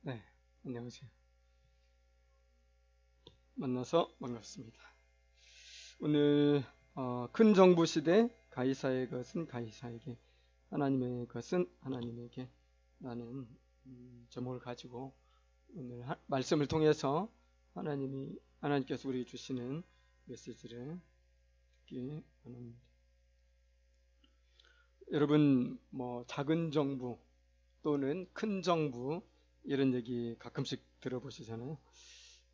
네, 안녕하세요. 만나서 반갑습니다. 오늘 큰 정부 시대 가이사의 것은 가이사에게, 하나님의 것은 하나님에게 라는 제목을 가지고 오늘 말씀을 통해서 하나님께서 우리에게 주시는 메시지를 듣기 원합니다. 여러분, 작은 정부 또는 큰 정부 이런 얘기 가끔씩 들어보시잖아요.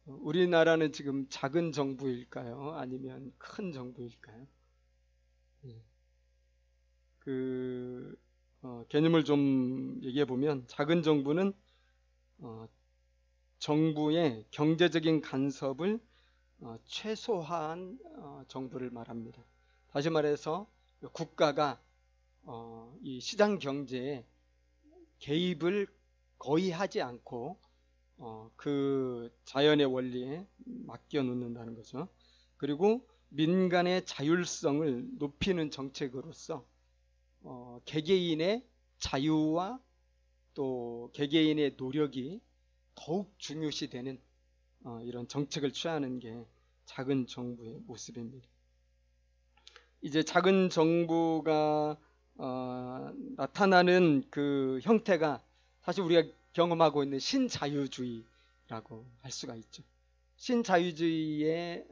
우리나라는 지금 작은 정부일까요? 아니면 큰 정부일까요? 예. 개념을 좀 얘기해 보면, 작은 정부는 정부의 경제적인 간섭을 최소화한 정부를 말합니다. 다시 말해서 국가가 이 시장 경제에 개입을 거의 하지 않고 그 자연의 원리에 맡겨 놓는다는 거죠. 그리고 민간의 자율성을 높이는 정책으로서 개개인의 자유와 또 개개인의 노력이 더욱 중요시되는 이런 정책을 취하는 게 작은 정부의 모습입니다. 이제 작은 정부가 나타나는 그 형태가 사실 우리가 경험하고 있는 신자유주의라고 할 수가 있죠. 신자유주의의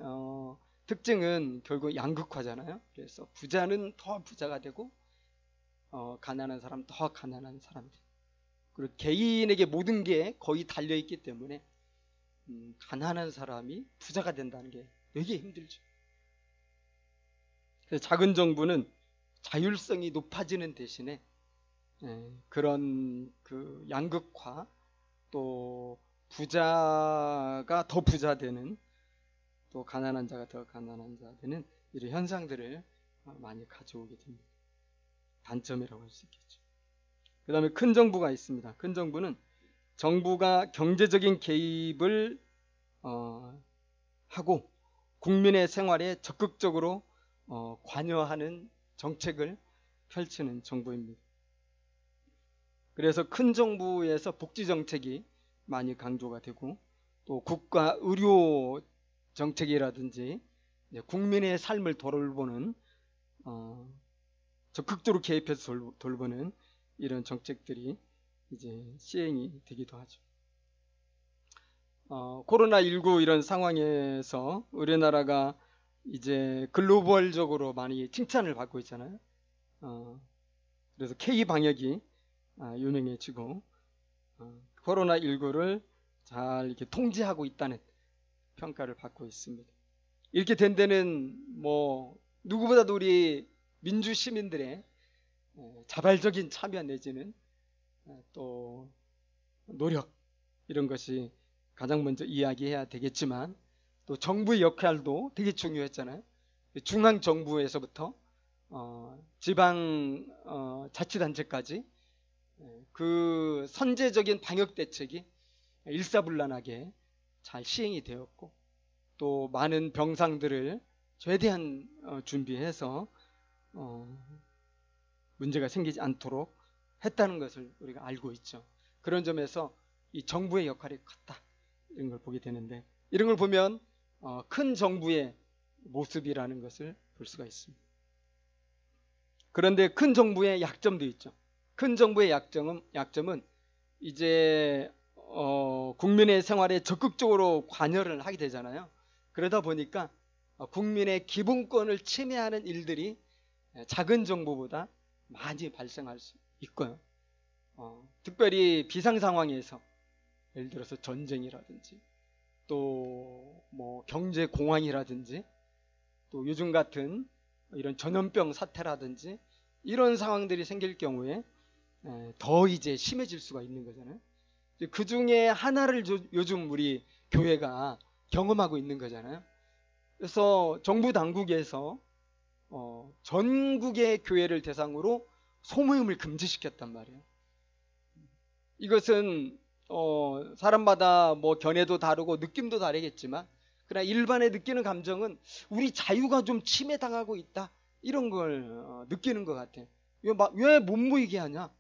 특징은 결국 양극화잖아요. 그래서 부자는 더 부자가 되고 가난한 사람 더 가난한 사람, 그리고 개인에게 모든 게 거의 달려있기 때문에 가난한 사람이 부자가 된다는 게 되게 힘들죠. 그래서 작은 정부는 자율성이 높아지는 대신에 그런 그 양극화, 또 부자가 더 부자 되는, 또 가난한 자가 더 가난한 자 되는 이런 현상들을 많이 가져오게 됩니다. 단점이라고 할 수 있겠죠. 그 다음에 큰 정부가 있습니다. 큰 정부는 정부가 경제적인 개입을 하고 국민의 생활에 적극적으로 관여하는 정책을 펼치는 정부입니다. 그래서 큰 정부에서 복지 정책이 많이 강조가 되고, 또 국가 의료 정책이라든지 국민의 삶을 돌보는 적극적으로 개입해서 돌보는 이런 정책들이 이제 시행이 되기도 하죠. 코로나19 이런 상황에서 우리나라가 이제 글로벌적으로 많이 칭찬을 받고 있잖아요. 그래서 K-방역이 유명해지고 코로나19를 잘 이렇게 통제하고 있다는 평가를 받고 있습니다. 이렇게 된 데는 누구보다도 우리 민주 시민들의 자발적인 참여 내지는 또 노력, 이런 것이 가장 먼저 이야기해야 되겠지만, 또 정부의 역할도 되게 중요했잖아요. 중앙정부에서부터 지방 자치단체까지 그 선제적인 방역 대책이 일사불란하게 잘 시행이 되었고, 또 많은 병상들을 최대한 준비해서 문제가 생기지 않도록 했다는 것을 우리가 알고 있죠. 그런 점에서 이 정부의 역할이 컸다, 이런 걸 보게 되는데, 이런 걸 보면 큰 정부의 모습이라는 것을 볼 수가 있습니다. 그런데 큰 정부의 약점도 있죠. 큰 정부의 약점은 이제 국민의 생활에 적극적으로 관여를 하게 되잖아요. 그러다 보니까 국민의 기본권을 침해하는 일들이 작은 정부보다 많이 발생할 수 있고요. 특별히 비상 상황에서, 예를 들어서 전쟁이라든지 또 경제 공황이라든지 또 요즘 같은 이런 전염병 사태라든지 이런 상황들이 생길 경우에 더 이제 심해질 수가 있는 거잖아요. 그 중에 하나를 요즘 우리 교회가 경험하고 있는 거잖아요. 그래서 정부 당국에서 전국의 교회를 대상으로 소모임을 금지시켰단 말이에요. 이것은 사람마다 견해도 다르고 느낌도 다르겠지만, 그러나 일반에 느끼는 감정은 우리 자유가 좀 침해당하고 있다, 이런 걸 느끼는 것 같아요. 왜 못 모이게 하냐?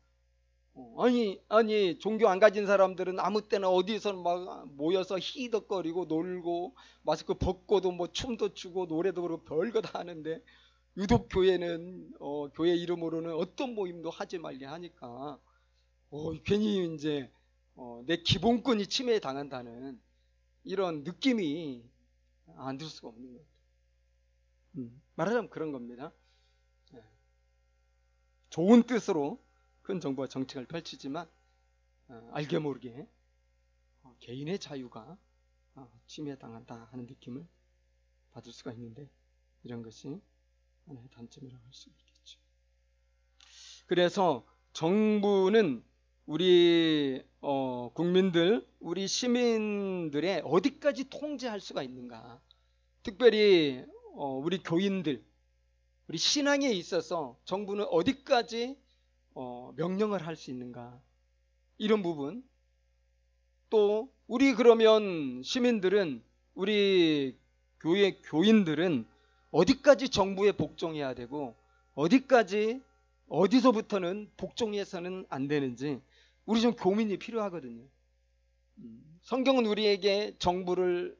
아니 종교 안 가진 사람들은 아무 때나 어디서 막 모여서 히덕거리고 놀고 마스크 벗고도 뭐 춤도 추고 노래도 그러고 별거 다 하는데 유독 교회는 교회 이름으로는 어떤 모임도 하지 말게 하니까 괜히 이제 내 기본권이 침해당한다는 이런 느낌이 안 들 수가 없는 거예요. 말하자면 그런 겁니다. 좋은 뜻으로 큰 정부와 정책을 펼치지만 알게 모르게 개인의 자유가 침해당한다 하는 느낌을 받을 수가 있는데 이런 것이 하나의 단점이라고 할 수 있겠죠. 그래서 정부는 우리 국민들, 우리 시민들의 어디까지 통제할 수가 있는가? 특별히 우리 교인들, 우리 신앙에 있어서 정부는 어디까지 명령을 할 수 있는가? 이런 부분. 또 우리 그러면 시민들은, 우리 교회 교인들은 어디까지 정부에 복종해야 되고 어디까지 어디서부터는 복종해서는 안 되는지 우리 좀 고민이 필요하거든요. 성경은 우리에게 정부를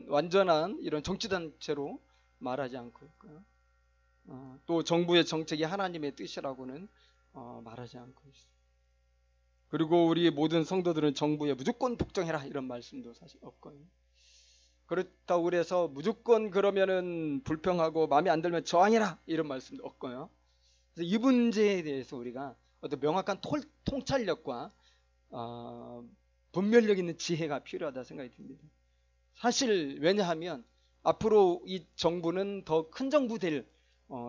완전한 이런 정치단체로 말하지 않고 있고요. 또 정부의 정책이 하나님의 뜻이라고는 말하지 않고 있어요. 그리고 우리 모든 성도들은 정부에 무조건 복종해라 이런 말씀도 사실 없거든요. 그렇다고 그래서 무조건 그러면은 불평하고 마음에 안 들면 저항해라 이런 말씀도 없고요. 그래서 이 문제에 대해서 우리가 어떤 명확한 통찰력과 분별력 있는 지혜가 필요하다 생각이 듭니다. 사실 왜냐하면 앞으로 이 정부는 더 큰 정부 될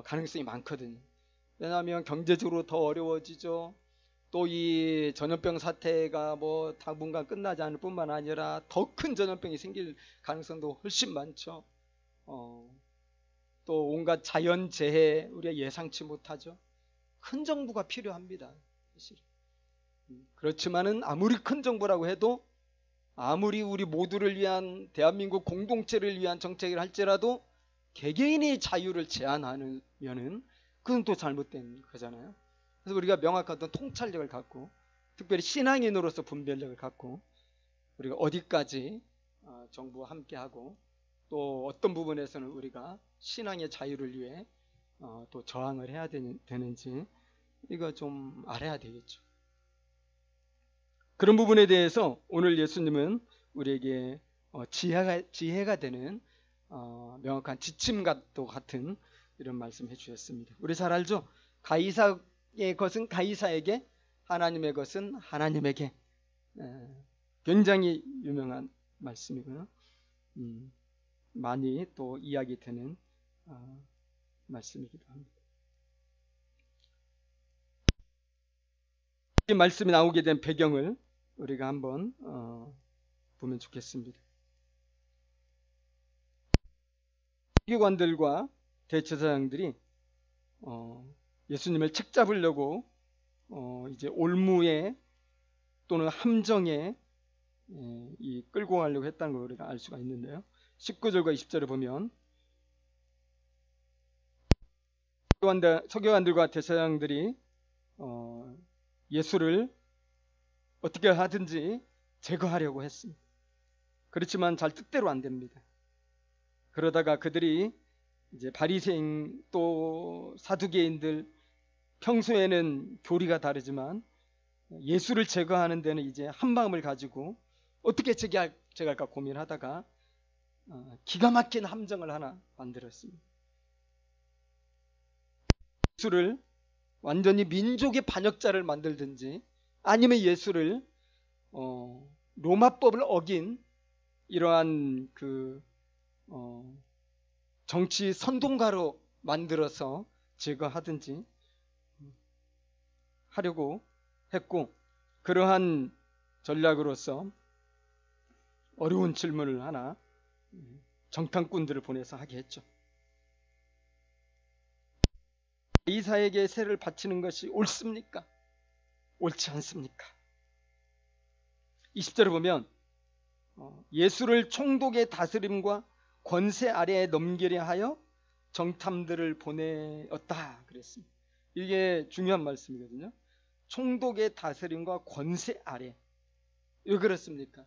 가능성이 많거든요. 왜냐하면 경제적으로 더 어려워지죠. 또 이 전염병 사태가 뭐 당분간 끝나지 않을 뿐만 아니라 더 큰 전염병이 생길 가능성도 훨씬 많죠. 또 온갖 자연재해 우리가 예상치 못하죠. 큰 정부가 필요합니다. 사실. 그렇지만은 아무리 큰 정부라고 해도 아무리 우리 모두를 위한 대한민국 공동체를 위한 정책을 할지라도 개개인의 자유를 제한하면은 그건 또 잘못된 거잖아요. 그래서 우리가 명확한 어떤 통찰력을 갖고 특별히 신앙인으로서 분별력을 갖고 우리가 어디까지 정부와 함께하고 또 어떤 부분에서는 우리가 신앙의 자유를 위해 또 저항을 해야 되는지 이거 좀 알아야 되겠죠. 그런 부분에 대해서 오늘 예수님은 우리에게 지혜가 되는 명확한 지침과도 같은 이런 말씀 해주셨습니다. 우리 잘 알죠? 가이사의 것은 가이사에게, 하나님의 것은 하나님에게. 굉장히 유명한 말씀이고요. 많이 또 이야기되는 말씀이기도 합니다. 이 말씀이 나오게 된 배경을 우리가 한번 보면 좋겠습니다. 서기관들과 대제사장들이 예수님을 책잡으려고 이제 올무에 또는 함정에 끌고 가려고 했다는 걸 우리가 알 수가 있는데요. 19절과 20절을 보면 서기관들과 대제사장들이 예수를 어떻게 하든지 제거하려고 했습니다. 그렇지만 잘 뜻대로 안 됩니다. 그러다가 그들이 이제 바리새인 또 사두개인들, 평소에는 교리가 다르지만 예수를 제거하는 데는 이제 한 마음을 가지고 어떻게 제거할까 고민하다가 기가 막힌 함정을 하나 만들었습니다. 예수를 완전히 민족의 반역자를 만들든지 아니면 예수를 로마법을 어긴 이러한 그 정치 선동가로 만들어서 제거하든지 하려고 했고, 그러한 전략으로서 어려운 질문을 하나 정탐꾼들을 보내서 하게 했죠. 이사에게 세를 바치는 것이 옳습니까? 옳지 않습니까? 20절을 보면 예수를 총독의 다스림과 권세 아래에 넘기려 하여 정탐들을 보내었다 그랬습니다. 이게 중요한 말씀이거든요. 총독의 다스림과 권세 아래. 왜 그렇습니까?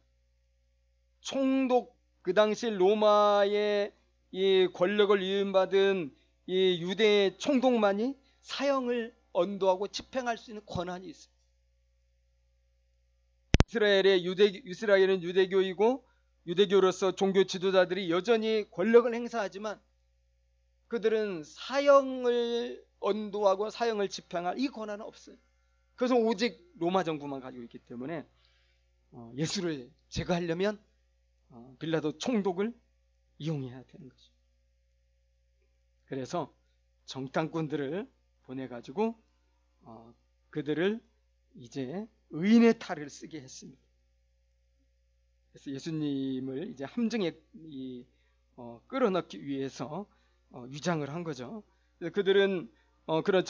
총독, 그 당시 로마의 이 권력을 위임받은 이 유대의 총독만이 사형을 언도하고 집행할 수 있는 권한이 있습니다. 이스라엘은 유대교이고 유대교로서 종교 지도자들이 여전히 권력을 행사하지만 그들은 사형을 언도하고 사형을 집행할 이 권한은 없어요. 그것은 오직 로마 정부만 가지고 있기 때문에 예수를 제거하려면 빌라도 총독을 이용해야 되는 거죠. 그래서 정탐꾼들을 보내가지고 그들을 이제 의인의 탈을 쓰게 했습니다. 그래서 예수님을 이제 함정에 끌어넣기 위해서 위장을 한 거죠. 그들은 그런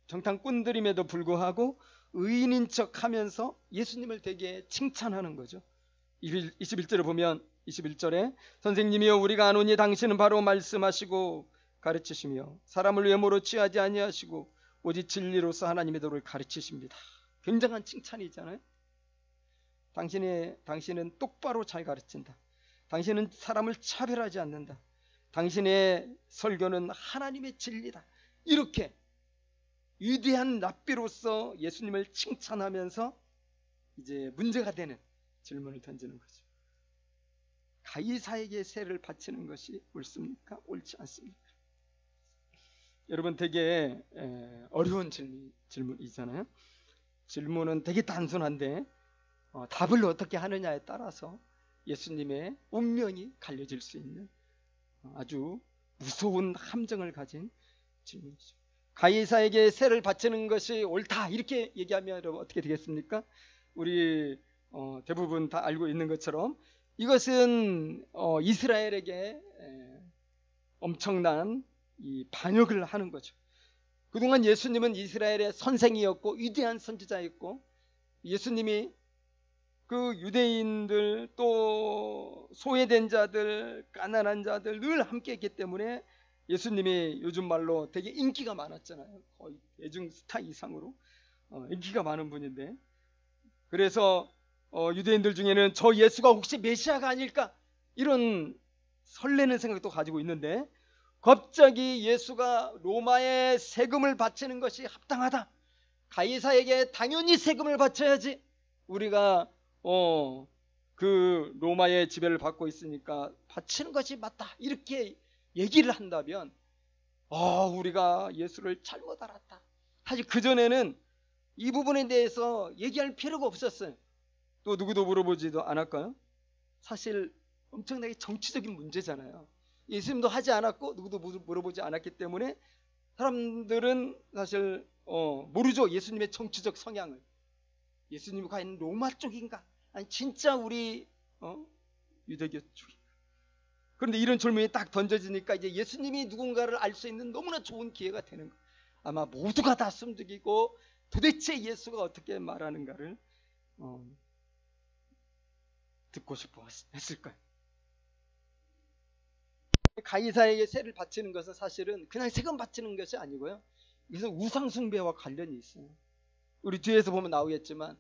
정탐꾼들임에도 불구하고 의인인 척하면서 예수님을 되게 칭찬하는 거죠. 21절을 보면 21절에 선생님이여 우리가 아노니 당신은 바로 말씀하시고 가르치시며 사람을 외모로 취하지 아니하시고 오직 진리로서 하나님의 도를 가르치십니다. 굉장한 칭찬이잖아요. 당신은 똑바로 잘 가르친다. 당신은 사람을 차별하지 않는다. 당신의 설교는 하나님의 진리다. 이렇게 위대한 랍비로서 예수님을 칭찬하면서 이제 문제가 되는 질문을 던지는 거죠. 가이사에게 세를 바치는 것이 옳습니까? 옳지 않습니까? 여러분 되게 어려운 질문이잖아요. 질문은 되게 단순한데 답을 어떻게 하느냐에 따라서 예수님의 운명이 갈려질 수 있는 아주 무서운 함정을 가진 질문이죠. 가이사에게 세를 바치는 것이 옳다 이렇게 얘기하면 여러분 어떻게 되겠습니까? 우리 대부분 다 알고 있는 것처럼 이것은 이스라엘에게 엄청난 이 반역을 하는 거죠. 그동안 예수님은 이스라엘의 선생이었고 위대한 선지자였고 예수님이 그 유대인들 또 소외된 자들 가난한 자들 늘 함께 했기 때문에 예수님이 요즘 말로 되게 인기가 많았잖아요. 거의 대중 스타 이상으로 인기가 많은 분인데 그래서 유대인들 중에는 저 예수가 혹시 메시아가 아닐까 이런 설레는 생각도 가지고 있는데 갑자기 예수가 로마에 세금을 바치는 것이 합당하다. 가이사에게 당연히 세금을 바쳐야지. 우리가 그 로마의 지배를 받고 있으니까 바치는 것이 맞다. 이렇게 얘기를 한다면 우리가 예수를 잘못 알았다. 사실 그전에는 이 부분에 대해서 얘기할 필요가 없었어요. 또 누구도 물어보지도 않았까요? 사실 엄청나게 정치적인 문제잖아요. 예수님도 하지 않았고 누구도 물어보지 않았기 때문에 사람들은 사실 모르죠. 예수님의 정치적 성향을. 예수님이 과연 로마 쪽인가? 아니 진짜 우리 유대교 쪽인가? 그런데 이런 질문이 딱 던져지니까 이제 예수님이 누군가를 알 수 있는 너무나 좋은 기회가 되는 거예요. 아마 모두가 다 숨죽이고 도대체 예수가 어떻게 말하는가를 듣고 싶어 했을 거예요. 가이사에게 세를 바치는 것은 사실은 그냥 세금 바치는 것이 아니고요. 이것은 우상 숭배와 관련이 있어요. 우리 뒤에서 보면 나오겠지만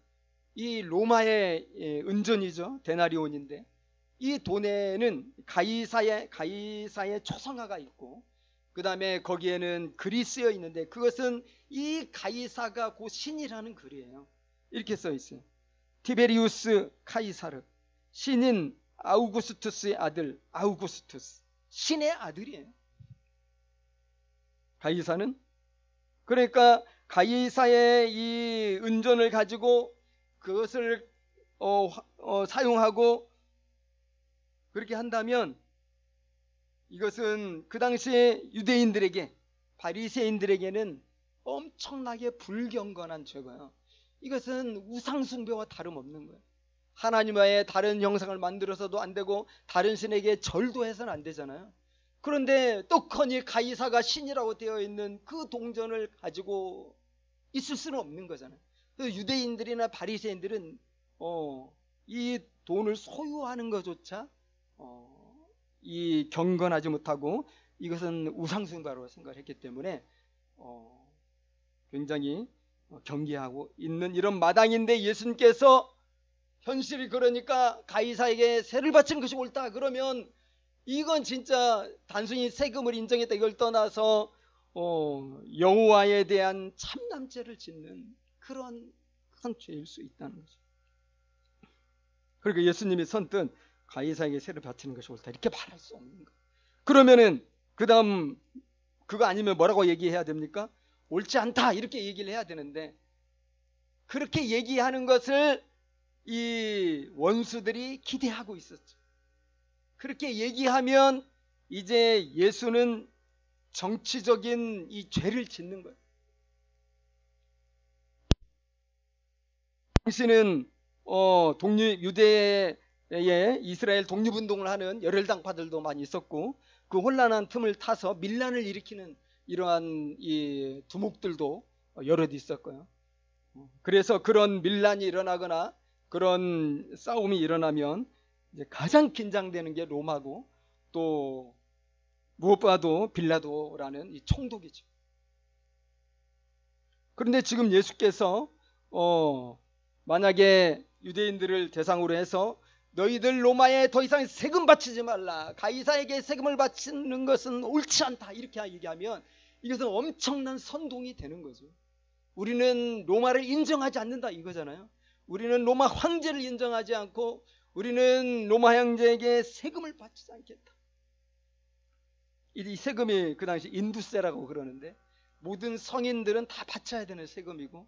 이 로마의 은전이죠. 데나리온인데 이 돈에는 가이사의 초상화가 있고 그 다음에 거기에는 글이 쓰여 있는데 그것은 이 가이사가 곧 신이라는 글이에요. 이렇게 써 있어요. 티베리우스 카이사르 신인 아우구스투스의 아들 아우구스투스 신의 아들이에요. 가이사는 그러니까 가이사의 이 은전을 가지고 그것을 사용하고 그렇게 한다면 이것은 그 당시에 유대인들에게 바리새인들에게는 엄청나게 불경건한 죄고요. 이것은 우상숭배와 다름없는 거예요. 하나님과의 다른 형상을 만들어서도 안 되고 다른 신에게 절도 해서는 안 되잖아요. 그런데 떡하니 가이사가 신이라고 되어 있는 그 동전을 가지고 있을 수는 없는 거잖아요. 그래서 유대인들이나 바리새인들은 이 돈을 소유하는 것조차 이 경건하지 못하고 이것은 우상숭배로 생각을 했기 때문에 굉장히 경계하고 있는 이런 마당인데 예수님께서 현실이 그러니까 가이사에게 세를 바치는 것이 옳다 그러면 이건 진짜 단순히 세금을 인정했다 이걸 떠나서 여호와에 대한 참남죄를 짓는 그런 큰 죄일 수 있다는 거죠. 그러니까 예수님이 선뜻 가이사에게 세를 바치는 것이 옳다 이렇게 말할 수 없는 거예요. 그러면은 그 다음 그거 아니면 뭐라고 얘기해야 됩니까? 옳지 않다 이렇게 얘기를 해야 되는데 그렇게 얘기하는 것을 이 원수들이 기대하고 있었죠. 그렇게 얘기하면 이제 예수는 정치적인 이 죄를 짓는 거예요. 당시는 유대의 이스라엘 독립운동을 하는 열혈당파들도 많이 있었고 그 혼란한 틈을 타서 밀란을 일으키는 이러한 이 두목들도 여럿 있었고요. 그래서 그런 밀란이 일어나거나 그런 싸움이 일어나면 이제 가장 긴장되는 게 로마고 또 무엇보다도 빌라도라는 이 총독이죠. 그런데 지금 예수께서 만약에 유대인들을 대상으로 해서 너희들 로마에 더 이상 세금 바치지 말라. 가이사에게 세금을 바치는 것은 옳지 않다. 이렇게 얘기하면 이것은 엄청난 선동이 되는 거죠. 우리는 로마를 인정하지 않는다 이거잖아요. 우리는 로마 황제를 인정하지 않고 우리는 로마 황제에게 세금을 바치지 않겠다. 이 세금이 그 당시 인두세라고 그러는데 모든 성인들은 다 바쳐야 되는 세금이고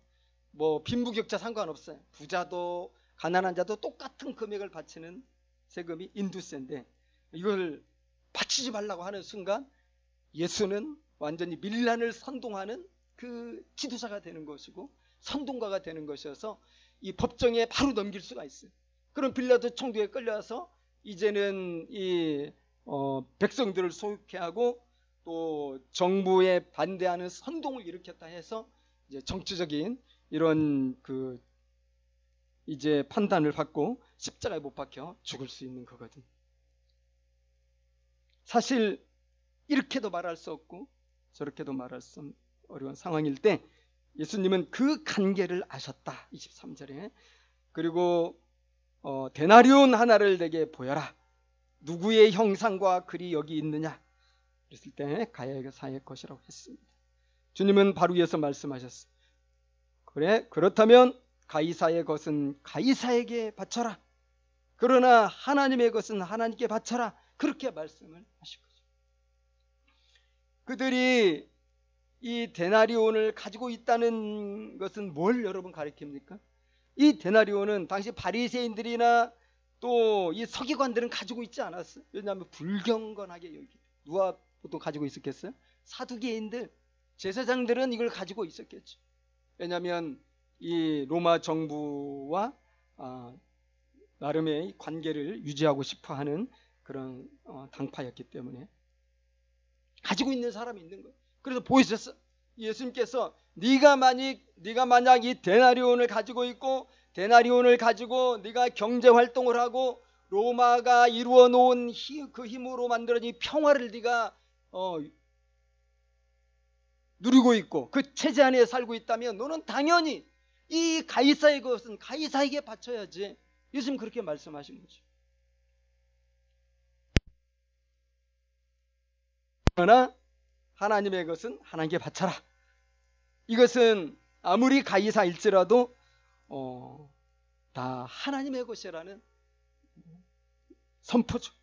뭐 빈부격차 상관없어요. 부자도 가난한 자도 똑같은 금액을 바치는 세금이 인두세인데 이걸 바치지 말라고 하는 순간 예수는 완전히 밀란을 선동하는 그 지도자가 되는 것이고 선동가가 되는 것이어서 이 법정에 바로 넘길 수가 있어요. 그럼 빌라도 총독에 끌려와서 이제는 이 백성들을 소유케 하고 또 정부에 반대하는 선동을 일으켰다 해서 이제 정치적인 이런 그 이제 판단을 받고 십자가에 못 박혀 죽을 수 있는 거거든. 사실 이렇게도 말할 수 없고 저렇게도 말할 수 어려운 상황일 때 예수님은 그 간계를 아셨다. 23절에 그리고 데나리온 하나를 내게 보여라. 누구의 형상과 글이 여기 있느냐? 그랬을 때 가이사의 것이라고 했습니다. 주님은 바로 이어서 말씀하셨어요. 그래 그렇다면 가이사의 것은 가이사에게 바쳐라. 그러나 하나님의 것은 하나님께 바쳐라. 그렇게 말씀을 하신 거죠. 그들이 이 데나리온을 가지고 있다는 것은 뭘 여러분 가리킵니까? 이 데나리온은 당시 바리새인들이나 또 이 서기관들은 가지고 있지 않았어요. 왜냐하면 불경건하게 여기 누가 보통 가지고 있었겠어요? 사두개인들, 제사장들은 이걸 가지고 있었겠죠. 왜냐하면 이 로마 정부와 나름의 관계를 유지하고 싶어하는 그런 당파였기 때문에 가지고 있는 사람이 있는 거예요. 그래서 보이셨어. 예수님께서 네가 만약 이 데나리온을 가지고 있고 데나리온을 가지고 네가 경제 활동을 하고 로마가 이루어 놓은 그 힘으로 만들어진 평화를 네가 누리고 있고 그 체제 안에 살고 있다면 너는 당연히 이 가이사의 것은 가이사에게 바쳐야지. 예수님 그렇게 말씀하신 거죠. 그러나 하나님의 것은 하나님께 바쳐라. 이것은 아무리 가이사일지라도 다 하나님의 것이라는 선포죠.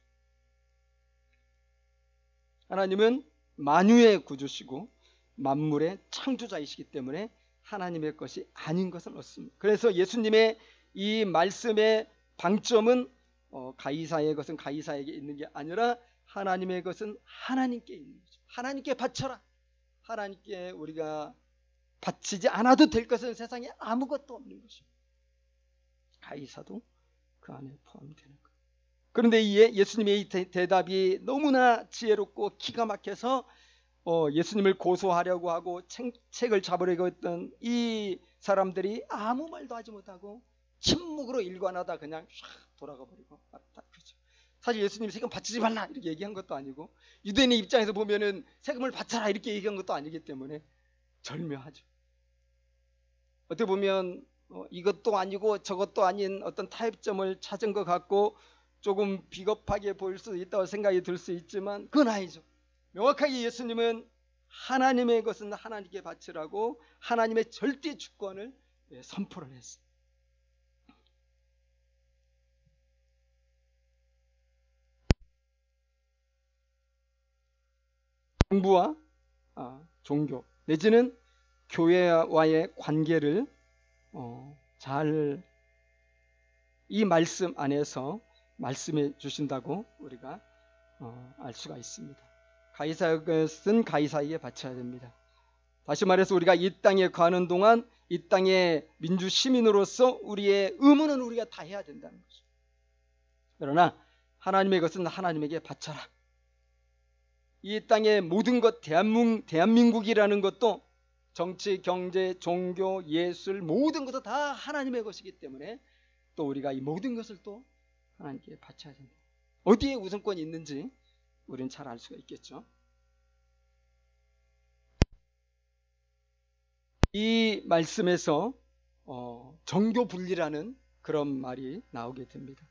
하나님은 만유의 구주시고 만물의 창조자이시기 때문에 하나님의 것이 아닌 것은 없습니다. 그래서 예수님의 이 말씀의 방점은 가이사의 것은 가이사에게 있는 게 아니라 하나님의 것은 하나님께 있는 거죠. 하나님께 바쳐라. 하나님께 우리가 바치지 않아도 될 것은 세상에 아무것도 없는 것입니다. 가이사도 그 안에 포함되는 거예요. 그런데 예수님의 이 대답이 너무나 지혜롭고 기가 막혀서 예수님을 고소하려고 하고 책을 잡으려고 했던 이 사람들이 아무 말도 하지 못하고 침묵으로 일관하다 그냥 샥 돌아가 버리고 맞다. 그렇죠. 사실 예수님이 세금 바치지 말라 이렇게 얘기한 것도 아니고 유대인의 입장에서 보면은 세금을 바쳐라 이렇게 얘기한 것도 아니기 때문에 절묘하죠. 어떻게 보면 이것도 아니고 저것도 아닌 어떤 타협점을 찾은 것 같고 조금 비겁하게 보일 수 있다고 생각이 들 수 있지만 그건 아니죠. 명확하게 예수님은 하나님의 것은 하나님께 바치라고 하나님의 절대 주권을 선포를 했어요. 정부와 종교 내지는 교회와의 관계를 잘 이 말씀 안에서 말씀해 주신다고 우리가 알 수가 있습니다. 가이사의 것은 가이사에게 바쳐야 됩니다. 다시 말해서 우리가 이 땅에 거하는 동안 이 땅의 민주 시민으로서 우리의 의무는 우리가 다 해야 된다는 거죠. 그러나 하나님의 것은 하나님에게 바쳐라. 이 땅의 모든 것, 대한민국이라는 것도 정치, 경제, 종교, 예술 모든 것도 다 하나님의 것이기 때문에 또 우리가 이 모든 것을 또 하나님께 바쳐야 된다. 어디에 우선권이 있는지 우리는 잘 알 수가 있겠죠. 이 말씀에서 정교 분리라는 그런 말이 나오게 됩니다.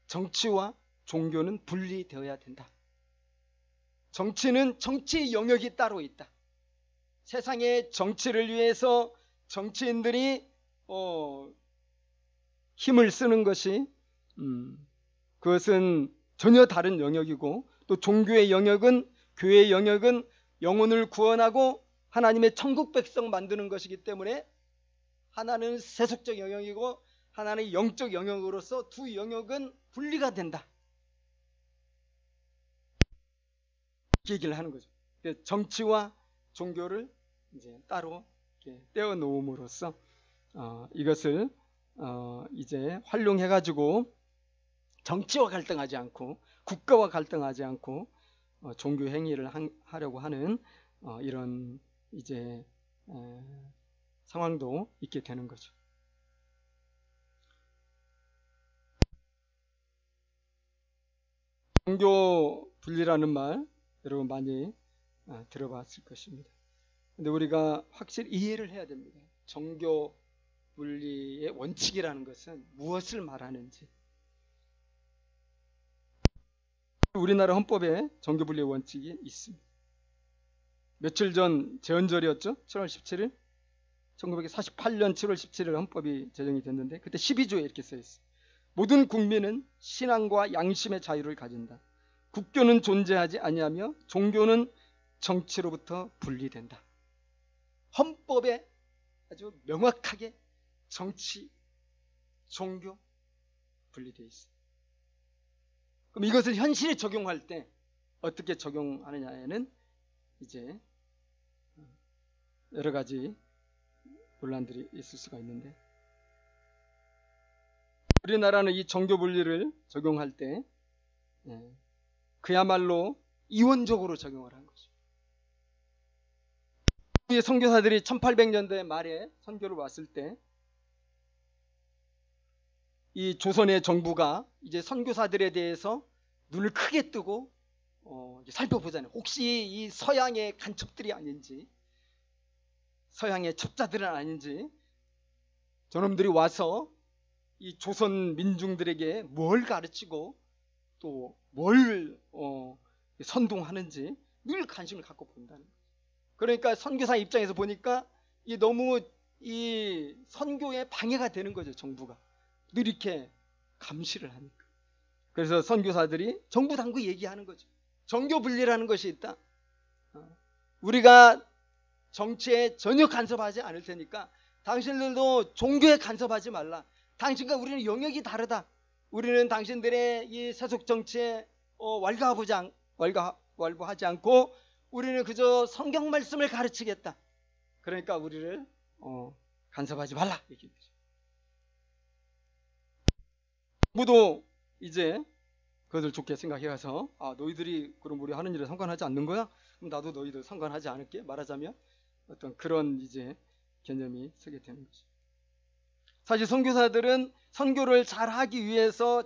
정치와 종교는 분리되어야 된다. 정치는 정치의 영역이 따로 있다. 세상의 정치를 위해서 정치인들이 힘을 쓰는 것이 그것은 전혀 다른 영역이고 또 종교의 영역은 교회의 영역은 영혼을 구원하고 하나님의 천국 백성 만드는 것이기 때문에 하나는 세속적 영역이고 하나는 영적 영역으로서 두 영역은 분리가 된다. 이렇게 얘기를 하는 거죠. 정치와 종교를 이제 따로 떼어 놓음으로써 이것을 이제 활용해가지고 정치와 갈등하지 않고 국가와 갈등하지 않고 종교 행위를 하려고 하는 이런 이제 상황도 있게 되는 거죠. 종교 분리라는 말 여러분 많이 들어봤을 것입니다. 근데 우리가 확실히 이해를 해야 됩니다. 종교 분리의 원칙이라는 것은 무엇을 말하는지. 우리나라 헌법에 종교 분리의 원칙이 있습니다. 며칠 전 제헌절이었죠. 7월 17일 1948년 7월 17일 헌법이 제정이 됐는데 그때 12조에 이렇게 써 있어요. 모든 국민은 신앙과 양심의 자유를 가진다. 국교는 존재하지 아니하며 종교는 정치로부터 분리된다. 헌법에 아주 명확하게 정치, 종교 분리되어 있어요. 그럼 이것을 현실에 적용할 때 어떻게 적용하느냐에는 이제 여러 가지 논란들이 있을 수가 있는데 우리나라는 이 종교 분리를 적용할 때 그야말로 이원적으로 적용을 한 거죠. 우리 선교사들이 1800년대 말에 선교를 왔을 때 이 조선의 정부가 이제 선교사들에 대해서 눈을 크게 뜨고 살펴보잖아요. 혹시 이 서양의 간첩들이 아닌지, 서양의 첩자들은 아닌지, 저놈들이 와서 이 조선 민중들에게 뭘 가르치고 또 뭘 선동하는지 늘 관심을 갖고 본다는 거예요. 그러니까 선교사 입장에서 보니까 이 너무 이 선교에 방해가 되는 거죠. 정부가 늘 이렇게 감시를 하니까. 그래서 선교사들이 정부 당국 얘기하는 거죠. 정교 분리라는 것이 있다. 우리가 정치에 전혀 간섭하지 않을 테니까 당신들도 종교에 간섭하지 말라. 당신과 우리는 영역이 다르다. 우리는 당신들의 이 세속 정치에 왈가왈부하지 않고 우리는 그저 성경 말씀을 가르치겠다. 그러니까 우리를 간섭하지 말라. 이렇게 얘기죠. 정부도 이제 그것을 좋게 생각해서 너희들이 그럼 우리 하는 일에 상관하지 않는 거야? 그럼 나도 너희들 상관하지 않을게. 말하자면 어떤 그런 이제 개념이 서게 되는 거죠. 사실 선교사들은 선교를 잘 하기 위해서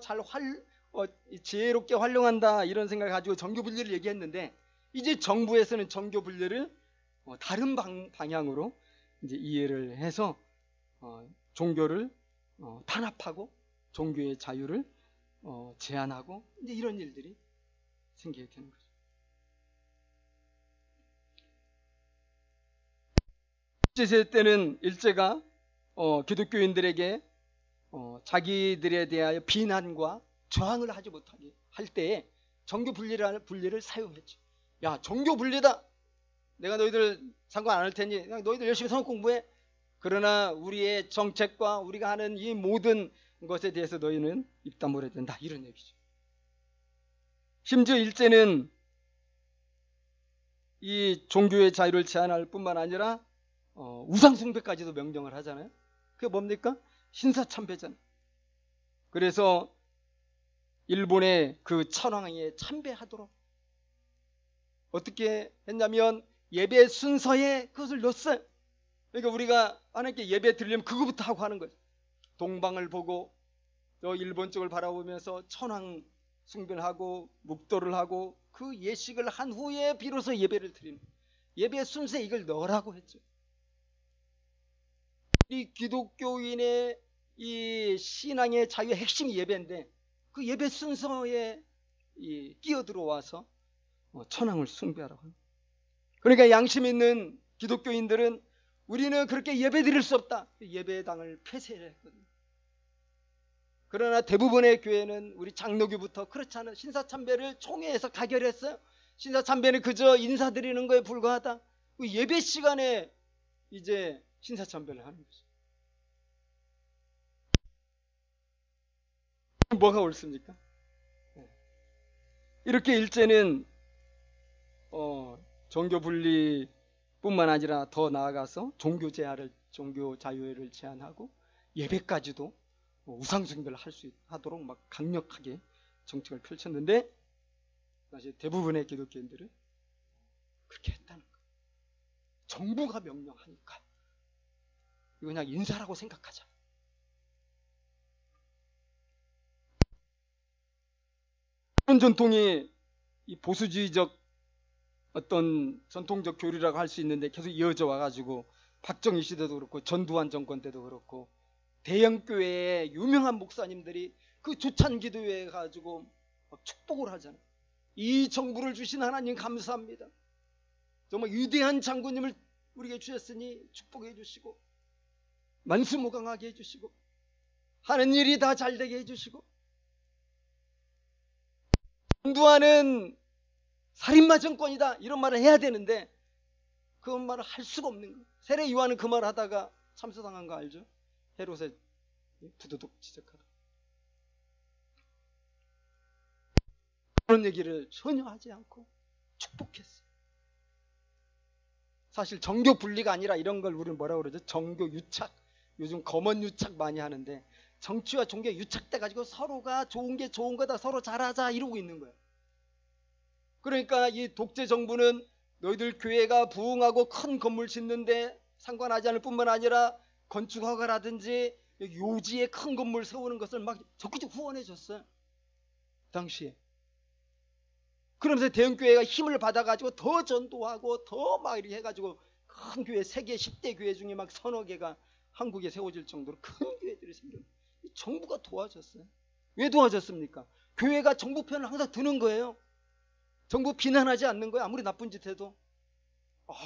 지혜롭게 활용한다 이런 생각을 가지고 정교 분리를 얘기했는데 이제 정부에서는 정교 분리를 다른 방향으로 이제 이해를 해서 종교를 탄압하고 종교의 자유를 제한하고 이제 이런 일들이 생기게 되는 거죠. 일제 때는 일제가 기독교인들에게 자기들에 대하여 비난과 저항을 하지 못하게 할 때에 정교 분리를 사용했죠. 야, 정교 분리다. 내가 너희들 상관 안 할 테니 그냥 너희들 열심히 성경 공부해. 그러나 우리의 정책과 우리가 하는 이 모든 것에 대해서 너희는 입 다물어야 된다. 이런 얘기죠. 심지어 일제는 이 종교의 자유를 제한할 뿐만 아니라 우상숭배까지도 명령을 하잖아요. 그게 뭡니까? 신사참배잖아요. 그래서 일본의 그 천황에 참배하도록 어떻게 했냐면 예배 순서에 그것을 넣었어요. 그러니까 우리가 하나님께 예배 드리려면 그거부터 하고 하는 거죠. 동방을 보고 저 일본 쪽을 바라보면서 천황 숭배하고 묵도를 하고 그 예식을 한 후에 비로소 예배를 드리는, 예배 순서에 이걸 넣으라고 했죠. 이 기독교인의 이 신앙의 자유의 핵심이 예배인데 그 예배 순서에 끼어들어와서 천황을 숭배하라고 합니다. 그러니까 양심 있는 기독교인들은 우리는 그렇게 예배 드릴 수 없다. 예배당을 폐쇄했거든요. 그러나 대부분의 교회는 우리 장로교부터 그렇지 않은 신사참배를 총회에서 가결했어요. 신사참배는 그저 인사드리는 거에 불과하다. 그 예배 시간에 이제 신사참배를 하는 거죠. 뭐가 옳습니까? 이렇게 일제는 종교 분리뿐만 아니라 더 나아가서 종교 자유를 제한하고 예배까지도 우상숭배를 하도록 막 강력하게 정책을 펼쳤는데 사실 대부분의 기독교인들은 그렇게 했다는 거예요. 정부가 명령하니까 이거 그냥 인사라고 생각하자. 그런 전통이 이 보수주의적 어떤 전통적 교리라고 할 수 있는데 계속 이어져 와가지고 박정희 시대도 그렇고 전두환 정권 때도 그렇고 대형교회의 유명한 목사님들이 그 조찬 기도회에 가지고 축복을 하잖아요. 이 정부를 주신 하나님 감사합니다. 정말 위대한 장군님을 우리에게 주셨으니 축복해 주시고 만수무강하게 해주시고 하는 일이 다 잘되게 해주시고, 전두환은 살인마 정권이다 이런 말을 해야 되는데 그 말을 할 수가 없는 거예요. 세례 요한은 그 말 하다가 참수당한 거 알죠? 헤롯에 부도덕 지적하다. 그런 얘기를 전혀 하지 않고 축복했어요. 사실 정교 분리가 아니라 이런 걸 우리는 뭐라고 그러죠? 정교 유착. 요즘 검언 유착 많이 하는데 정치와 종교 유착돼 가지고 서로가 좋은 게 좋은 거다, 서로 잘하자 이러고 있는 거예요. 그러니까 이 독재 정부는 너희들 교회가 부흥하고 큰 건물 짓는데 상관하지 않을 뿐만 아니라 건축 허가라든지 요지에 큰 건물 세우는 것을 막 적극적으로 후원해 줬어요. 당시에. 그러면서 대형교회가 힘을 받아가지고 더 전도하고 더 막 이렇게 해가지고 큰 교회, 세계 10대 교회 중에 막 서너 개가 한국에 세워질 정도로 큰 교회들이 생겼어요. 정부가 도와줬어요. 왜 도와줬습니까? 교회가 정부 편을 항상 드는 거예요. 정부 비난하지 않는 거예요. 아무리 나쁜 짓 해도.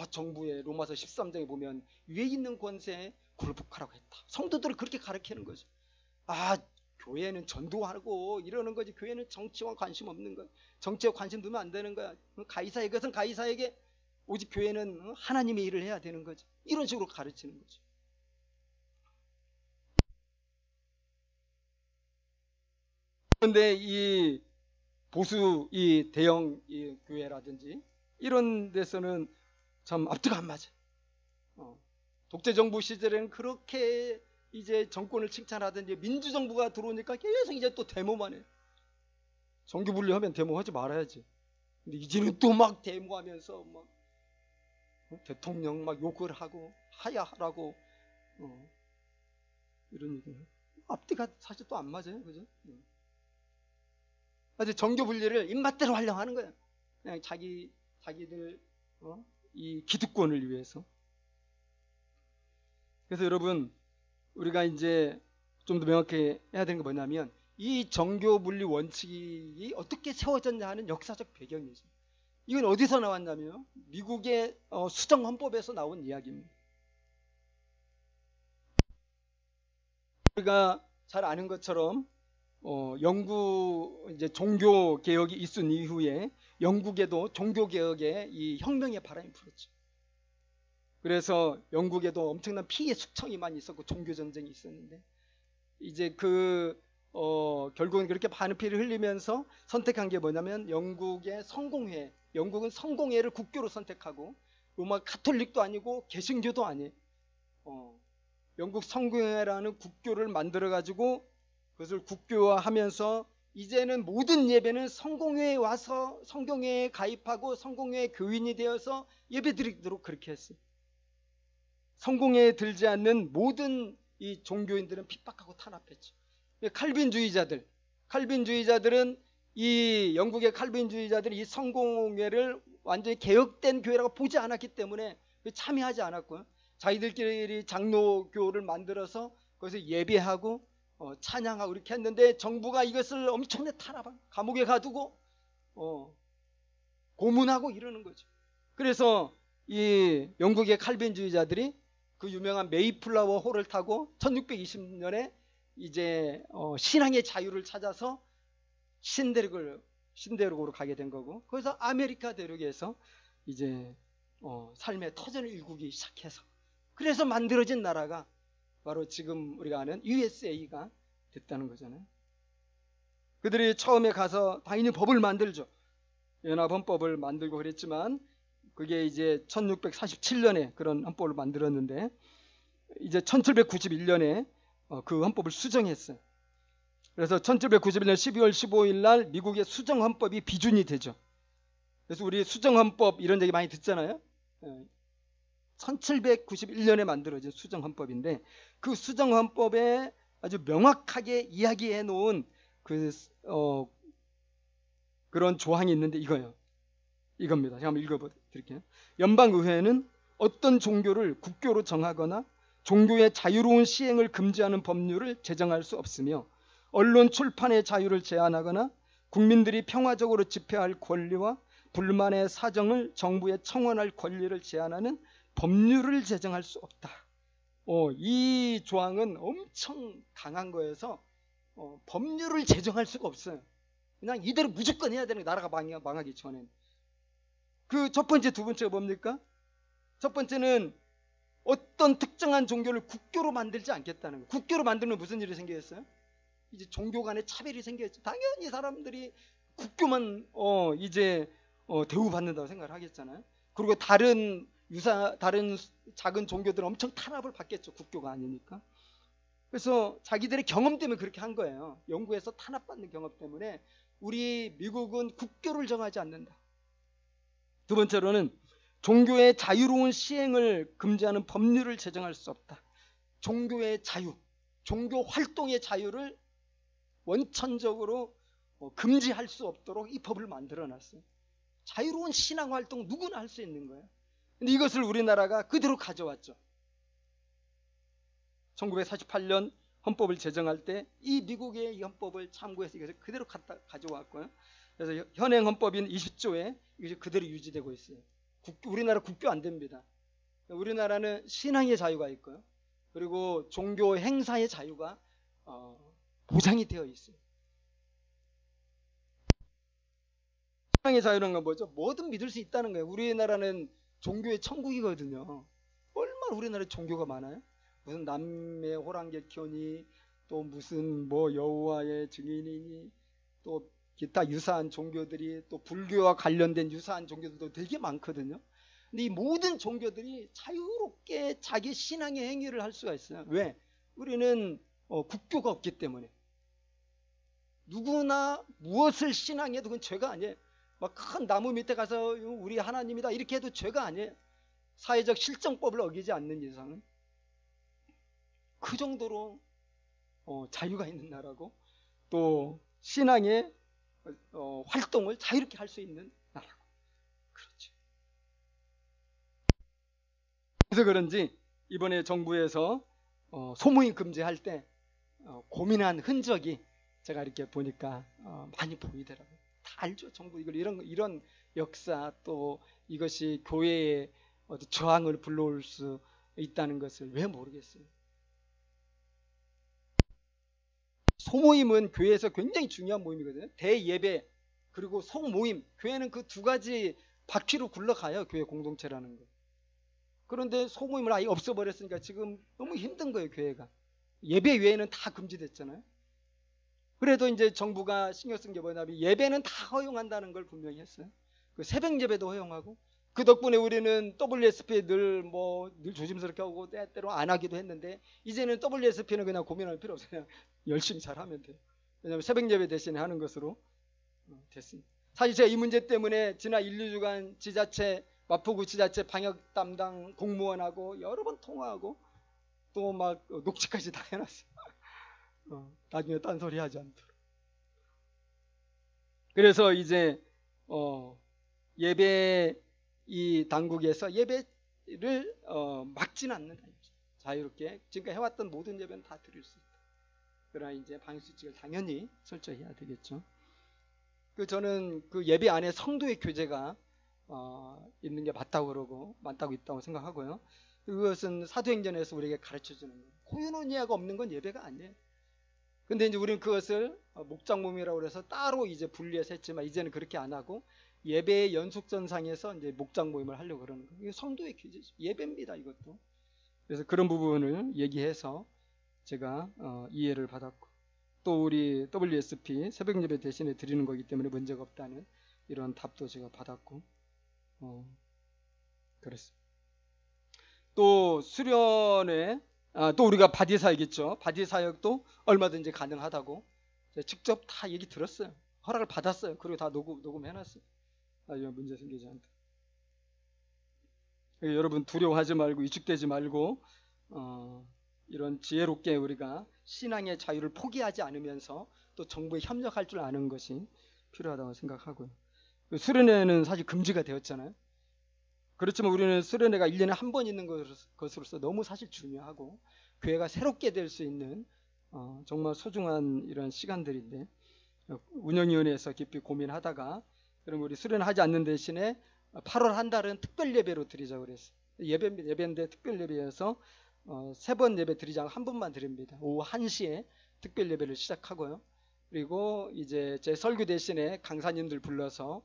정부의 로마서 13장에 보면 위에 있는 권세에 굴복하라고 했다. 성도들을 그렇게 가르치는 거죠. 교회는 전도하고 이러는 거지. 교회는 정치와 관심 없는 거야. 정치에 관심 두면 안 되는 거야. 가이사의 것은 가이사에게, 오직 교회는 하나님의 일을 해야 되는 거지. 이런 식으로 가르치는 거죠. 그런데 이 보수 이 대형 이 교회라든지 이런 데서는 참 앞뒤가 안 맞아요. 독재 정부 시절에는 그렇게 이제 정권을 칭찬하든지 민주정부가 들어오니까 계속 이제 또 데모만 해요. 정규 분리하면 데모하지 말아야지. 근데 이제는 또 막 데모하면서 막 대통령 막 욕을 하고 하야하라고 이런 얘기를. 앞뒤가 사실 또 안 맞아요, 그죠? 아주 정교 분리를 입맛대로 하려고 하는 거예요. 그냥 자기들 이 기득권을 위해서. 그래서 여러분, 우리가 이제 좀 더 명확히 해야 되는 게 뭐냐면, 이 정교 분리 원칙이 어떻게 세워졌냐 하는 역사적 배경이죠. 이건 어디서 나왔냐면요, 미국의 수정 헌법에서 나온 이야기입니다. 우리가 잘 아는 것처럼 영국 이제 종교 개혁이 있은 이후에 영국에도 종교 개혁의 이 혁명의 바람이 불었죠. 그래서 영국에도 엄청난 피해 숙청이 많이 있었고 종교 전쟁이 있었는데, 이제 결국은 그렇게 많은 피를 흘리면서 선택한 게 뭐냐면 영국의 성공회, 영국은 성공회를 국교로 선택하고, 로마 가톨릭도 아니고 개신교도 아니에요. 영국 성공회라는 국교를 만들어 가지고 그것을 국교화하면서 이제는 모든 예배는 성공회에 와서 성공회에 가입하고 성공회 교인이 되어서 예배드리도록 그렇게 했어요. 성공회에 들지 않는 모든 이 종교인들은 핍박하고 탄압했죠. 칼빈주의자들은 이 영국의 칼빈주의자들이 이 성공회를 완전히 개혁된 교회라고 보지 않았기 때문에 참여하지 않았고요. 자기들끼리 장로교를 만들어서 거기서 예배하고 찬양하고 이렇게 했는데, 정부가 이것을 엄청나게 탄압하고 감옥에 가두고 고문하고 이러는 거죠. 그래서 이 영국의 칼빈주의자들이 그 유명한 메이플라워 호를 타고 1620년에 이제 신앙의 자유를 찾아서 신대륙으로 가게 된 거고, 거기서 아메리카 대륙에서 이제 삶의 터전을 일구기 시작해서, 그래서 만들어진 나라가 바로 지금 우리가 아는 USA가 됐다는 거잖아요. 그들이 처음에 가서 당연히 법을 만들죠. 연합헌법을 만들고 그랬지만, 그게 이제 1647년에 그런 헌법을 만들었는데, 이제 1791년에 그 헌법을 수정했어요. 그래서 1791년 12월 15일 날 미국의 수정헌법이 비준이 되죠. 그래서 우리 수정헌법 이런 얘기 많이 듣잖아요. 1791년에 만들어진 수정헌법인데, 그 수정헌법에 아주 명확하게 이야기해 놓은 그런 조항이 있는데 이겁니다. 제가 한번 읽어드릴게요. 연방의회는 어떤 종교를 국교로 정하거나 종교의 자유로운 시행을 금지하는 법률을 제정할 수 없으며, 언론 출판의 자유를 제한하거나 국민들이 평화적으로 집회할 권리와 불만의 사정을 정부에 청원할 권리를 제한하는 법률을 제정할 수 없다. 이 조항은 엄청 강한 거여서 법률을 제정할 수가 없어요. 그냥 이대로 무조건 해야 되는, 나라가 망하기 전에. 그 첫 번째, 두 번째가 뭡니까? 첫 번째는 어떤 특정한 종교를 국교로 만들지 않겠다는 거예요. 국교로 만들면 무슨 일이 생겼어요? 이제 종교 간의 차별이 생겼죠. 당연히 사람들이 국교만 이제 대우받는다고 생각을 하겠잖아요. 그리고 다른 작은 종교들은 엄청 탄압을 받겠죠. 국교가 아니니까. 그래서 자기들의 경험 때문에 그렇게 한 거예요. 영국에서 탄압받는 경험 때문에 우리 미국은 국교를 정하지 않는다. 두 번째로는 종교의 자유로운 시행을 금지하는 법률을 제정할 수 없다. 종교의 자유, 종교 활동의 자유를 원천적으로 금지할 수 없도록 이 법을 만들어놨어요. 자유로운 신앙 활동 누구나 할 수 있는 거예요. 근데 이것을 우리나라가 그대로 가져왔죠. 1948년 헌법을 제정할 때 이 미국의 이 헌법을 참고해서 이것을 그대로 가져왔고요. 그래서 현행 헌법인 20조에 이것이 그대로 유지되고 있어요. 우리나라 국교 안 됩니다. 우리나라는 신앙의 자유가 있고요. 그리고 종교 행사의 자유가 보장이 되어 있어요. 신앙의 자유라는 건 뭐죠? 뭐든 믿을 수 있다는 거예요. 우리나라는 종교의 천국이거든요. 얼마나 우리나라에 종교가 많아요? 무슨 남매 호랑객교니, 또 무슨 여호와의 증인이니, 또 기타 유사한 종교들이, 또 불교와 관련된 유사한 종교들도 되게 많거든요. 근데 이 모든 종교들이 자유롭게 자기 신앙의 행위를 할 수가 있어요. 왜? 우리는 국교가 없기 때문에. 누구나 무엇을 신앙해도 그건 죄가 아니에요. 막 큰 나무 밑에 가서 우리 하나님이다 이렇게 해도 죄가 아니에요. 사회적 실정법을 어기지 않는 이상은. 그 정도로 자유가 있는 나라고, 또 신앙의 활동을 자유롭게 할 수 있는 나라고. 그렇죠. 그래서 그런지 이번에 정부에서 소모임 금지할 때 고민한 흔적이 제가 이렇게 보니까 많이 보이더라고요. 다 알죠. 정부 이런 역사, 또 이것이 교회의 어떤 저항을 불러올 수 있다는 것을 왜 모르겠어요. 소모임은 교회에서 굉장히 중요한 모임이거든요. 대예배 그리고 소모임, 교회는 그 두 가지 바퀴로 굴러가요. 교회 공동체라는 거. 그런데 소모임을 아예 없애버렸으니까 지금 너무 힘든 거예요. 교회가. 예배 외에는 다 금지됐잖아요. 그래도 이제 정부가 신경 쓴 게 뭐냐면 예배는 다 허용한다는 걸 분명히 했어요. 그 새벽 예배도 허용하고, 그 덕분에 우리는 WSP 늘 조심스럽게 하고 때때로 안 하기도 했는데, 이제는 WSP는 그냥 고민할 필요 없어요. 그냥 열심히 잘 하면 돼요. 왜냐하면 새벽 예배 대신에 하는 것으로 됐습니다. 사실 제가 이 문제 때문에 지난 1, 2주간 지자체, 마포구 지자체 방역 담당 공무원하고 여러 번 통화하고 또 막 녹취까지 다 해놨어요. 나중에 딴소리 하지 않도록. 그래서 이제 예배 이 당국에서 예배를 막지는 않는다. 자유롭게 지금까지 해왔던 모든 예배는 다 드릴 수 있다. 그러나 이제 방역수칙을 당연히 철저히 해야 되겠죠. 저는 그 예배 안에 성도의 교제가 있는 게 맞다고 있다고 생각하고요. 그것은 사도행전에서 우리에게 가르쳐주는 거예요. 코이노니아가 없는 건 예배가 아니에요. 근데 이제 우리는 그것을 목장모임이라고 해서 따로 이제 분리해서 했지만, 이제는 그렇게 안 하고 예배의 연속전상에서 이제 목장모임을 하려고 그러는 거예요. 이게 성도의 교제죠. 예배입니다, 이것도. 그래서 그런 부분을 얘기해서 제가 이해를 받았고, 또 우리 WSP 새벽 예배 대신에 드리는 거기 때문에 문제가 없다는 이런 답도 제가 받았고, 그렇습니다. 또 수련회, 또 우리가 바디 사역있죠. 바디 사역도 얼마든지 가능하다고 직접 다 얘기 들었어요. 허락을 받았어요. 그리고 다 녹음해놨어요. 문제 생기지 않다. 여러분 두려워하지 말고 위축되지 말고 이런 지혜롭게 우리가 신앙의 자유를 포기하지 않으면서 또 정부에 협력할 줄 아는 것이 필요하다고 생각하고요. 수련회는 사실 금지가 되었잖아요. 그렇지만 우리는 수련회가 1년에 한 번 있는 것으로서 너무 사실 중요하고, 교회가 새롭게 될 수 있는 정말 소중한 이런 시간들인데, 운영위원회에서 깊이 고민하다가 그럼 우리 수련하지 않는 대신에 8월 한 달은 특별 예배로 드리자고 그랬어요. 예배인데 특별 예배여서 3번 예배 드리지 않고 한 번만 드립니다. 오후 1시에 특별 예배를 시작하고요. 그리고 이제 제 설교 대신에 강사님들 불러서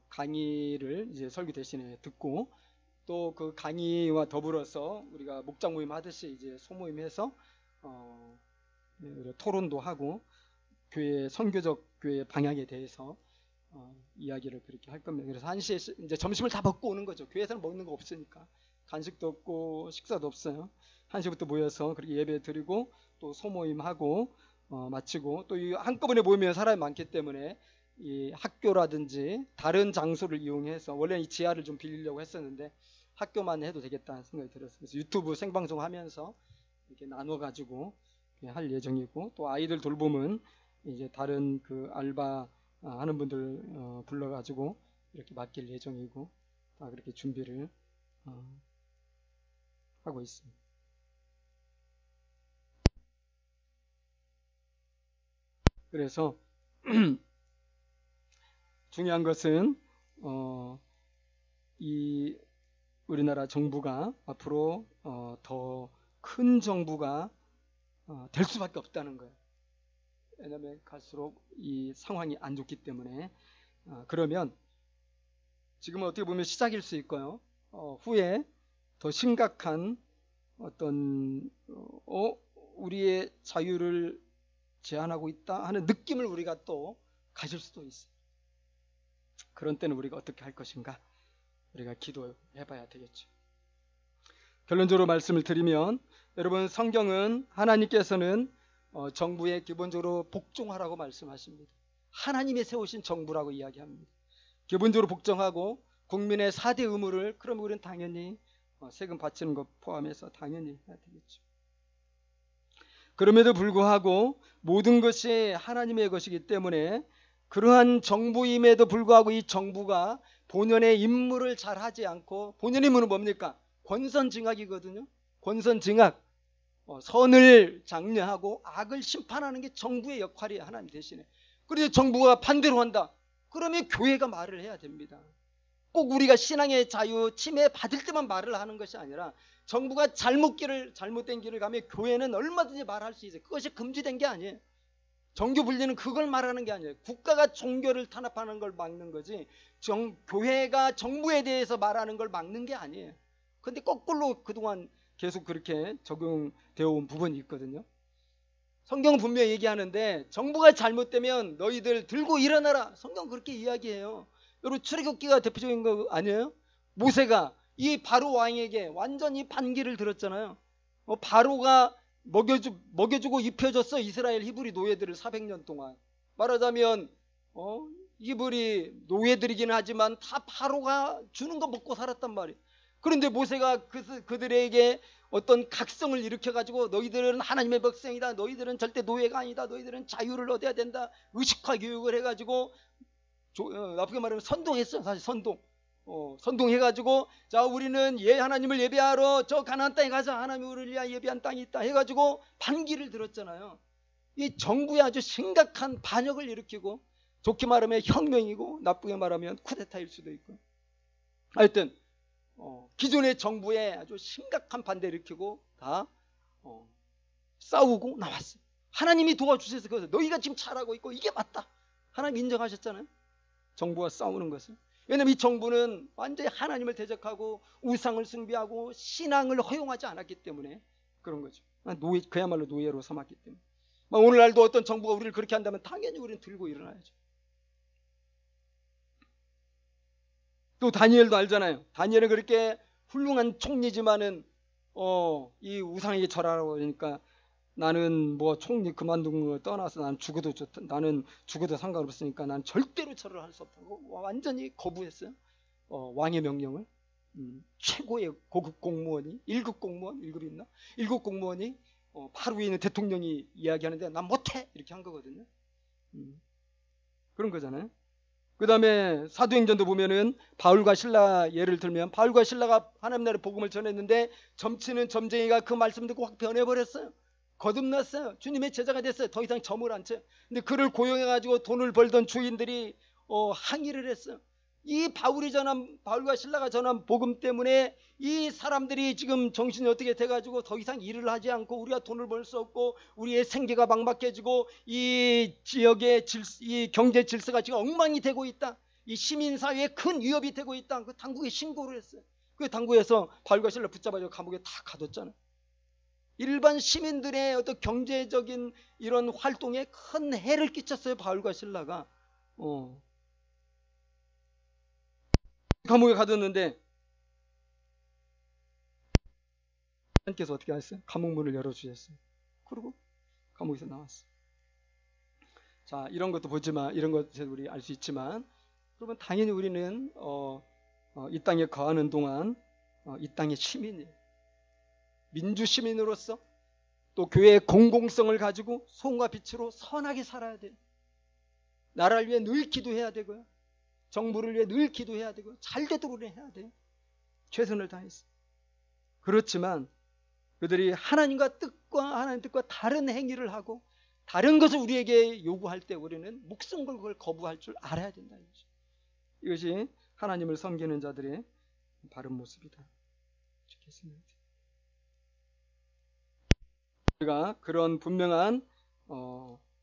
강의를 이제 설교 대신에 듣고, 또 그 강의와 더불어서 우리가 목장 모임 하듯이 이제 소모임해서 토론도 하고 교회 선교적 교회 방향에 대해서 이야기를 그렇게 할 겁니다. 그래서 1시에 이제 점심을 다 먹고 오는 거죠. 교회에서는 먹는 거 없으니까 간식도 없고 식사도 없어요. 1시부터 모여서 그렇게 예배 드리고 또 소모임하고 마치고, 또 이 한꺼번에 모이면 사람이 많기 때문에 이 학교라든지 다른 장소를 이용해서, 원래는 이 지하를 좀 빌리려고 했었는데 학교만 해도 되겠다는 생각이 들었어요. 그래서 유튜브 생방송 하면서 이렇게 나눠 가지고 할 예정이고, 또 아이들 돌봄은 이제 다른 그 알바 하는 분들 불러 가지고 이렇게 맡길 예정이고, 다 그렇게 준비를 하고 있습니다. 그래서 중요한 것은 이 우리나라 정부가 앞으로 더 큰 정부가 될 수밖에 없다는 거예요. 왜냐하면 갈수록 이 상황이 안 좋기 때문에. 그러면 지금은 어떻게 보면 시작일 수 있고요. 후에 더 심각한 어떤 우리의 자유를 제한하고 있다 하는 느낌을 우리가 또 가질 수도 있어요. 그런 때는 우리가 어떻게 할 것인가, 우리가 기도해 봐야 되겠죠. 결론적으로 말씀을 드리면, 여러분, 성경은 하나님께서는 정부에 기본적으로 복종하라고 말씀하십니다. 하나님이 세우신 정부라고 이야기합니다. 기본적으로 복종하고 국민의 4대 의무를, 그럼 우리는 당연히 세금 바치는 것 포함해서 당연히 해야 되겠죠. 그럼에도 불구하고 모든 것이 하나님의 것이기 때문에, 그러한 정부임에도 불구하고 이 정부가 본연의 임무를 잘 하지 않고, 본연의 임무는 뭡니까? 권선징악이거든요. 권선징악. 선을 장려하고 악을 심판하는 게 정부의 역할이에요. 하나님 대신에. 그런데 정부가 반대로 한다. 그러면 교회가 말을 해야 됩니다. 꼭 우리가 신앙의 자유 침해받을 때만 말을 하는 것이 아니라 정부가 잘못된 길을 가면 교회는 얼마든지 말할 수 있어요. 그것이 금지된 게 아니에요. 정교 분리는 그걸 말하는 게 아니에요. 국가가 종교를 탄압하는 걸 막는 거지 교회가 정부에 대해서 말하는 걸 막는 게 아니에요. 그런데 거꾸로 그동안 계속 그렇게 적용되어 온 부분이 있거든요. 성경은 분명히 얘기하는데 정부가 잘못되면 너희들 들고 일어나라. 성경은 그렇게 이야기해요. 여러분 출애굽기가 대표적인 거 아니에요? 모세가 이 바로 왕에게 완전히 반기를 들었잖아요. 바로가 먹여주고 입혀줬어. 이스라엘 히브리 노예들을 400년 동안. 말하자면 히브리 노예들이긴 하지만 다 바로가 주는 거 먹고 살았단 말이에요. 그런데 모세가 그들에게 어떤 각성을 일으켜가지고 너희들은 하나님의 백성이다. 너희들은 절대 노예가 아니다. 너희들은 자유를 얻어야 된다. 의식화 교육을 해가지고 나쁘게 말하면 선동했어요. 사실 선동해가지고 자 우리는 하나님을 예배하러 저 가나안 땅에 가자. 하나님이 우리를 위하여 예배한 땅이 있다 해가지고 반기를 들었잖아요. 이 정부에 아주 심각한 반역을 일으키고 좋게 말하면 혁명이고 나쁘게 말하면 쿠데타일 수도 있고 하여튼 기존의 정부에 아주 심각한 반대를 일으키고 다 싸우고 나왔어요. 하나님이 도와주셔서 그래서 너희가 지금 잘하고 있고 이게 맞다. 하나님 인정하셨잖아요. 정부와 싸우는 것을. 왜냐하면 이 정부는 완전히 하나님을 대적하고 우상을 숭배하고 신앙을 허용하지 않았기 때문에 그런 거죠. 그야말로 노예로 삼았기 때문에. 오늘날도 어떤 정부가 우리를 그렇게 한다면 당연히 우리는 들고 일어나야죠. 또 다니엘도 알잖아요. 다니엘은 그렇게 훌륭한 총리지만은 이 우상에게 절하라고 그러니까 나는 뭐 총리 그만둔 거 떠나서 나는 죽어도 상관없으니까 난 절대로 절을 할 수 없다고 완전히 거부했어요. 왕의 명령을. 최고의 고급 공무원이 1급 공무원 1급 있나? 1급 공무원이 바로 위에 있는 대통령이 이야기하는데 난 못해 이렇게 한 거거든요. 그런 거잖아요. 그 다음에 사도행전도 보면은 바울과 신라 예를 들면 바울과 신라가 하나님 나라의 복음을 전했는데 점치는 점쟁이가 그 말씀 듣고 확 변해버렸어요. 거듭났어요. 주님의 제자가 됐어요. 더 이상 점을 안 쳐요. 근데 그를 고용해가지고 돈을 벌던 주인들이 항의를 했어요. 이 바울과 신라가 전한 복음 때문에 이 사람들이 지금 정신이 어떻게 돼가지고 더 이상 일을 하지 않고 우리가 돈을 벌 수 없고 우리의 생계가 막막해지고 이 지역의 이 경제 질서가 지금 엉망이 되고 있다. 이 시민사회에 큰 위협이 되고 있다. 그 당국에 신고를 했어요. 그 당국에서 바울과 신라 붙잡아서 감옥에 다 가뒀잖아요. 일반 시민들의 어떤 경제적인 이런 활동에 큰 해를 끼쳤어요. 바울과 신라가. 감옥에 가뒀는데 하나님께서 어떻게 하셨어요? 감옥 문을 열어주셨어요. 그리고 감옥에서 나왔어요. 자, 이런 것도 보지만 이런 것에서 우리 알 수 있지만 여러분 당연히 우리는 이 땅에 거하는 동안 이 땅의 시민이에요. 민주 시민으로서 또 교회의 공공성을 가지고 소금과 빛으로 선하게 살아야 돼요. 나라를 위해 늘 기도해야 되고요. 정부를 위해 늘 기도해야 되고요. 잘 되도록 해야 돼요. 최선을 다해서. 그렇지만 그들이 하나님 뜻과 다른 행위를 하고 다른 것을 우리에게 요구할 때 우리는 목숨 걸고 그걸 거부할 줄 알아야 된다는 거죠. 이것이 하나님을 섬기는 자들의 바른 모습이다. 좋겠습니다. 우리가 그런 분명한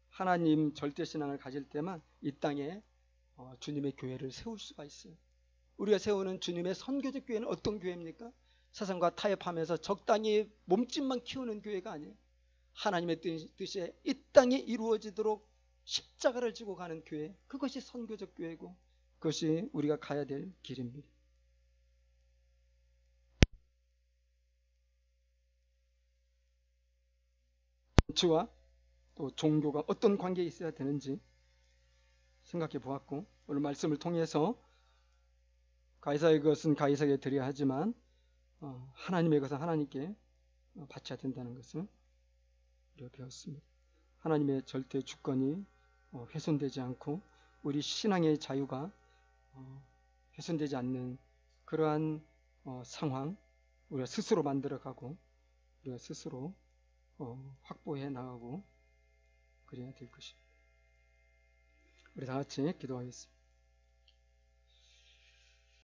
하나님 절대신앙을 가질 때만 이 땅에 주님의 교회를 세울 수가 있어요. 우리가 세우는 주님의 선교적 교회는 어떤 교회입니까? 세상과 타협하면서 적당히 몸집만 키우는 교회가 아니에요. 하나님의 뜻이 이 땅에 이루어지도록 십자가를 지고 가는 교회, 그것이 선교적 교회고 그것이 우리가 가야 될 길입니다. 정치와 또 종교가 어떤 관계에 있어야 되는지 생각해 보았고 오늘 말씀을 통해서 가이사의 것은 가이사에게 드려야 하지만 하나님의 것은 하나님께 바쳐야 된다는 것을 우리가 배웠습니다. 하나님의 절대 주권이 훼손되지 않고 우리 신앙의 자유가 훼손되지 않는 그러한 상황, 우리가 스스로 만들어가고 우리가 스스로 확보해 나가고 그래야 될 것입니다. 우리 다 같이 기도하겠습니다.